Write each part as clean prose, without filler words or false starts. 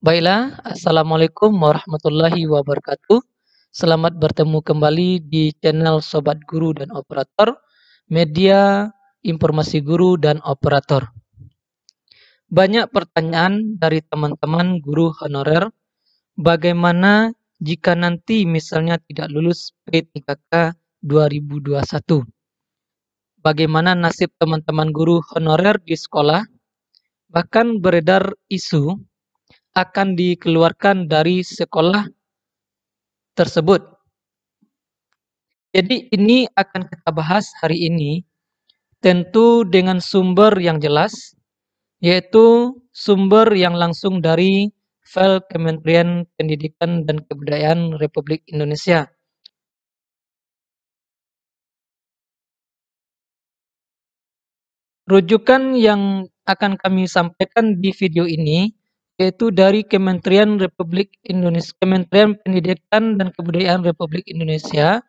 Baiklah, Assalamualaikum warahmatullahi wabarakatuh. Selamat bertemu kembali di channel Sobat Guru dan Operator, media informasi guru dan operator. Banyak pertanyaan dari teman-teman guru honorer, bagaimana jika nanti misalnya tidak lulus P3K 2021? Bagaimana nasib teman-teman guru honorer di sekolah? Bahkan beredar isu akan dikeluarkan dari sekolah tersebut. Jadi ini akan kita bahas hari ini, tentu dengan sumber yang jelas, yaitu sumber yang langsung dari file Kementerian Pendidikan dan Kebudayaan Republik Indonesia. Rujukan yang akan kami sampaikan di video ini yaitu dari Kementerian Pendidikan dan Kebudayaan Republik Indonesia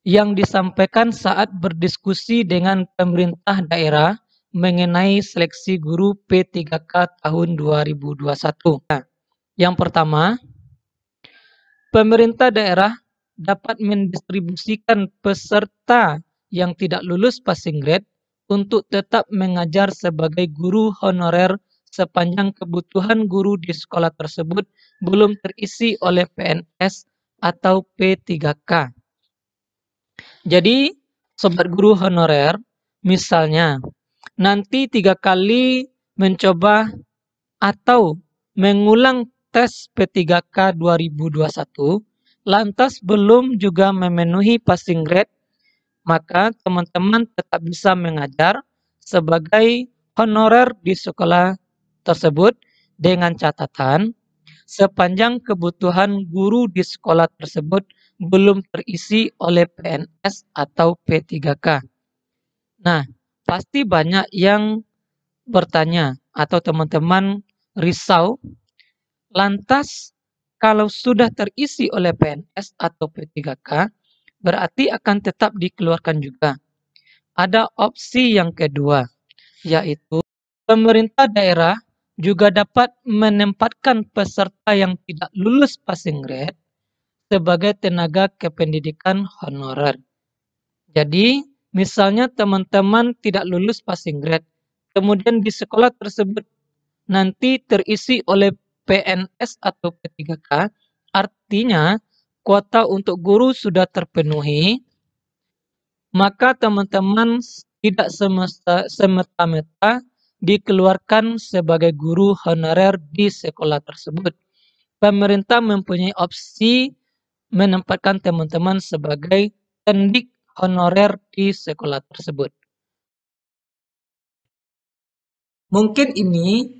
yang disampaikan saat berdiskusi dengan pemerintah daerah mengenai seleksi guru P3K tahun 2021. Nah, yang pertama, pemerintah daerah dapat mendistribusikan peserta yang tidak lulus passing grade untuk tetap mengajar sebagai guru honorer sepanjang kebutuhan guru di sekolah tersebut belum terisi oleh PNS atau P3K. Jadi, sobat guru honorer, misalnya nanti 3 kali mencoba atau mengulang tes P3K 2021, lantas belum juga memenuhi passing grade, maka teman-teman tetap bisa mengajar sebagai honorer di sekolah tersebut dengan catatan sepanjang kebutuhan guru di sekolah tersebut belum terisi oleh PNS atau P3K. Nah, pasti banyak yang bertanya atau teman-teman risau, lantas kalau sudah terisi oleh PNS atau P3K, berarti akan tetap dikeluarkan juga. Ada opsi yang kedua, yaitu pemerintah daerah juga dapat menempatkan peserta yang tidak lulus passing grade sebagai tenaga kependidikan honorer. Jadi, misalnya teman-teman tidak lulus passing grade, kemudian di sekolah tersebut nanti terisi oleh PNS atau P3K, artinya kuota untuk guru sudah terpenuhi, maka teman-teman tidak semata-mata dikeluarkan sebagai guru honorer di sekolah tersebut. Pemerintah mempunyai opsi menempatkan teman-teman sebagai pendik honorer di sekolah tersebut. Mungkin ini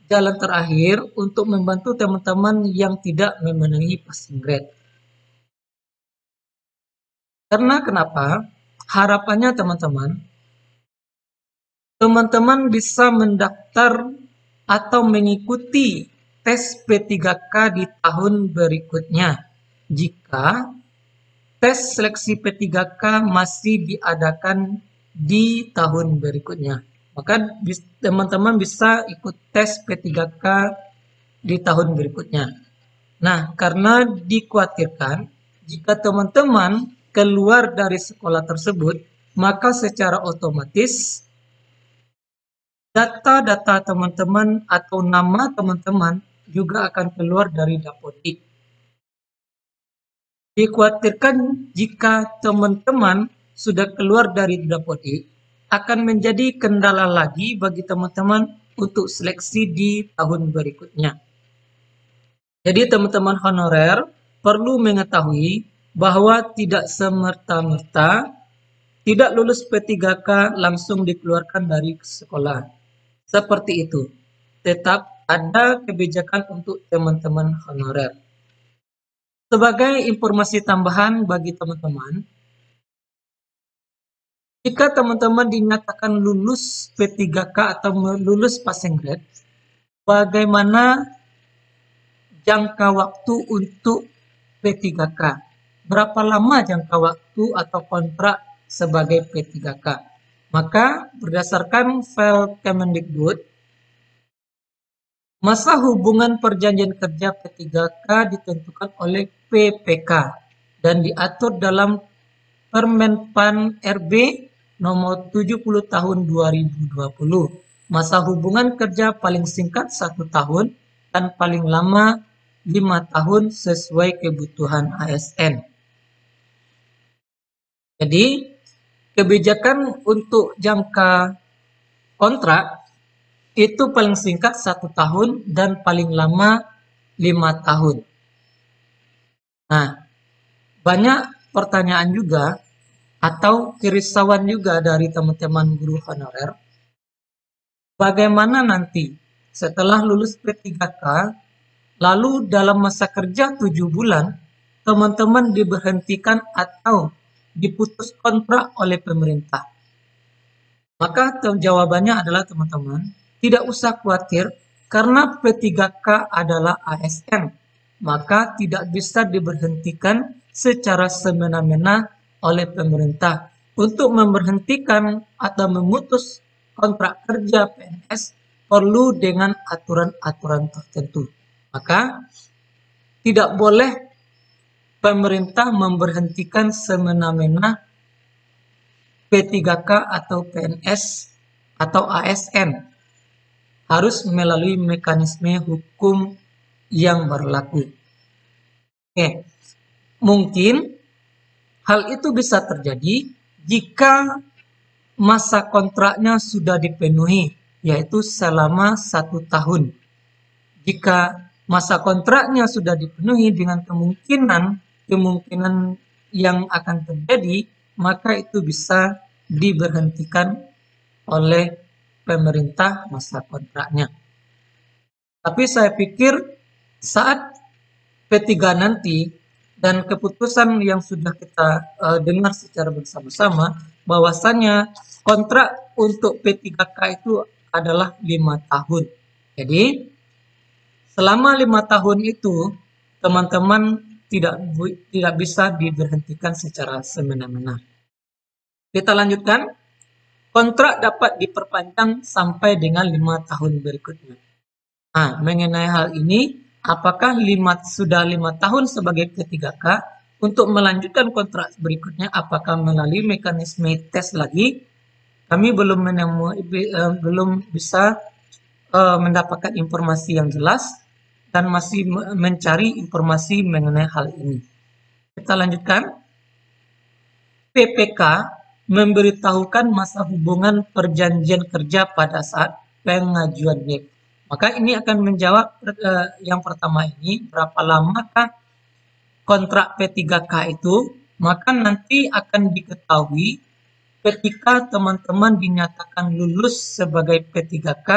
jalan terakhir untuk membantu teman-teman yang tidak memenuhi passing grade. Karena kenapa? Harapannya teman-teman bisa mendaftar atau mengikuti tes P3K di tahun berikutnya jika tes seleksi P3K masih diadakan di tahun berikutnya. Maka teman-teman bisa ikut tes P3K di tahun berikutnya. Nah, karena dikhawatirkan jika teman-teman keluar dari sekolah tersebut, maka secara otomatis data-data teman-teman atau nama teman-teman juga akan keluar dari Dapodik. Dikhawatirkan jika teman-teman sudah keluar dari Dapodik, akan menjadi kendala lagi bagi teman-teman untuk seleksi di tahun berikutnya. Jadi teman-teman honorer perlu mengetahui bahwa tidak semerta-merta tidak lulus P3K langsung dikeluarkan dari sekolah. Seperti itu. Tetap ada kebijakan untuk teman-teman honorer. Sebagai informasi tambahan bagi teman-teman, jika teman-teman dinyatakan lulus P3K atau lulus passing grade, bagaimana jangka waktu untuk P3K? Berapa lama jangka waktu atau kontrak sebagai P3K? Maka berdasarkan file Kemendikbud, Masa hubungan perjanjian kerja P3K ditentukan oleh PPK dan diatur dalam Permenpan RB nomor 70 tahun 2020. Masa hubungan kerja paling singkat 1 tahun dan paling lama 5 tahun sesuai kebutuhan ASN. Jadi, kebijakan untuk jangka kontrak itu paling singkat 1 tahun dan paling lama 5 tahun. Nah, banyak pertanyaan juga atau kerisauan juga dari teman-teman guru honorer. Bagaimana nanti setelah lulus P3K, lalu dalam masa kerja 7 bulan, teman-teman diberhentikan atau diputus kontrak oleh pemerintah? Maka jawabannya adalah teman-teman, tidak usah khawatir karena P3K adalah ASN, maka tidak bisa diberhentikan secara semena-mena oleh pemerintah. Untuk memberhentikan atau memutus kontrak kerja PNS perlu dengan aturan-aturan tertentu. Maka tidak boleh pemerintah memberhentikan semena-mena P3K atau PNS atau ASN, harus melalui mekanisme hukum yang berlaku. Oke, mungkin hal itu bisa terjadi jika masa kontraknya sudah dipenuhi, yaitu selama 1 tahun. Jika masa kontraknya sudah dipenuhi dengan kemungkinan yang akan terjadi, maka itu bisa diberhentikan oleh pemerintah masa kontraknya. Tapi saya pikir saat P3 nanti dan keputusan yang sudah kita dengar secara bersama-sama, bahwasannya kontrak untuk P3K itu adalah 5 tahun. Jadi selama 5 tahun itu teman-teman tidak bisa diberhentikan secara semena-mena. Kita lanjutkan. Kontrak dapat diperpanjang sampai dengan 5 tahun berikutnya. Nah, mengenai hal ini, apakah sudah 5 tahun sebagai P3K, untuk melanjutkan kontrak berikutnya, apakah melalui mekanisme tes lagi? Kami belum bisa mendapatkan informasi yang jelas dan masih mencari informasi mengenai hal ini. Kita lanjutkan. PPK memberitahukan masa hubungan perjanjian kerja pada saat pengajuan NIP. Maka ini akan menjawab yang pertama ini, berapa lamakah kontrak P3K itu, maka nanti akan diketahui ketika teman-teman dinyatakan lulus sebagai P3K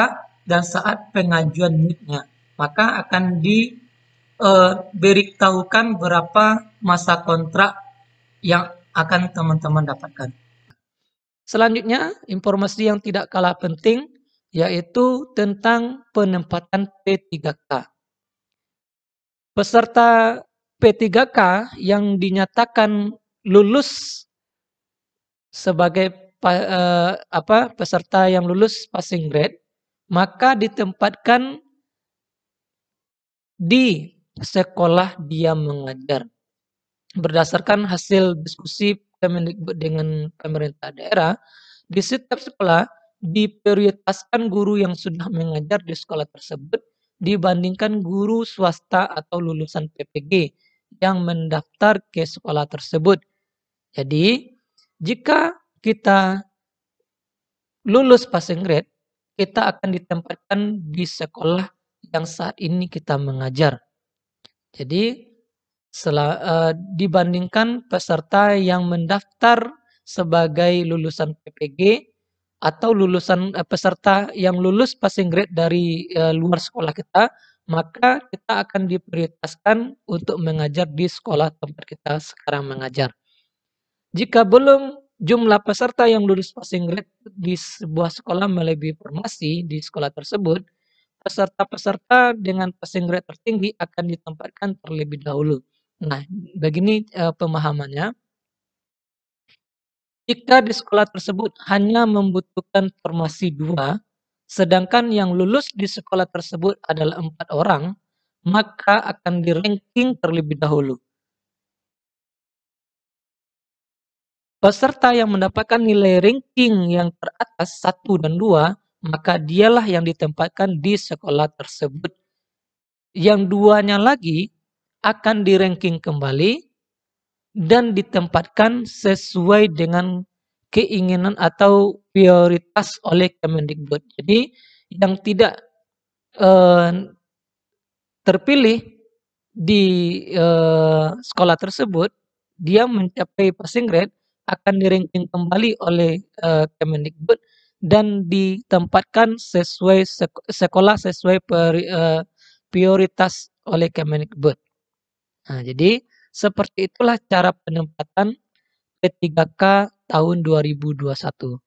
dan saat pengajuan NIP-nya. Maka akan diberitahukan berapa masa kontrak yang akan teman-teman dapatkan. Selanjutnya, informasi yang tidak kalah penting yaitu tentang penempatan P3K. Peserta P3K yang dinyatakan lulus sebagai peserta yang lulus passing grade, maka ditempatkan di sekolah dia mengajar. Berdasarkan hasil diskusi Kemendikbud dengan pemerintah daerah, di setiap sekolah diprioritaskan guru yang sudah mengajar di sekolah tersebut dibandingkan guru swasta atau lulusan PPG yang mendaftar ke sekolah tersebut. Jadi, jika kita lulus passing grade, kita akan ditempatkan di sekolah yang saat ini kita mengajar. Jadi, dibandingkan peserta yang mendaftar sebagai lulusan PPG atau peserta yang lulus passing grade dari luar sekolah kita, maka kita akan diprioritaskan untuk mengajar di sekolah tempat kita sekarang mengajar. Jika belum jumlah peserta yang lulus passing grade di sebuah sekolah melebihi formasi di sekolah tersebut, peserta-peserta dengan passing grade tertinggi akan ditempatkan terlebih dahulu. Nah, begini pemahamannya. Jika di sekolah tersebut hanya membutuhkan formasi 2, sedangkan yang lulus di sekolah tersebut adalah 4 orang, maka akan di-ranking terlebih dahulu. Peserta yang mendapatkan nilai ranking yang teratas 1 dan 2, maka dialah yang ditempatkan di sekolah tersebut. Yang duanya lagi akan di-ranking kembali dan ditempatkan sesuai dengan keinginan atau prioritas oleh Kemendikbud. Jadi yang tidak, eee, terpilih di, sekolah tersebut, dia mencapai passing grade, akan di-ranking kembali oleh, Kemendikbud dan ditempatkan sesuai sekolah sesuai prioritas oleh Kemendikbud. Nah, jadi seperti itulah cara penempatan P3K tahun 2021.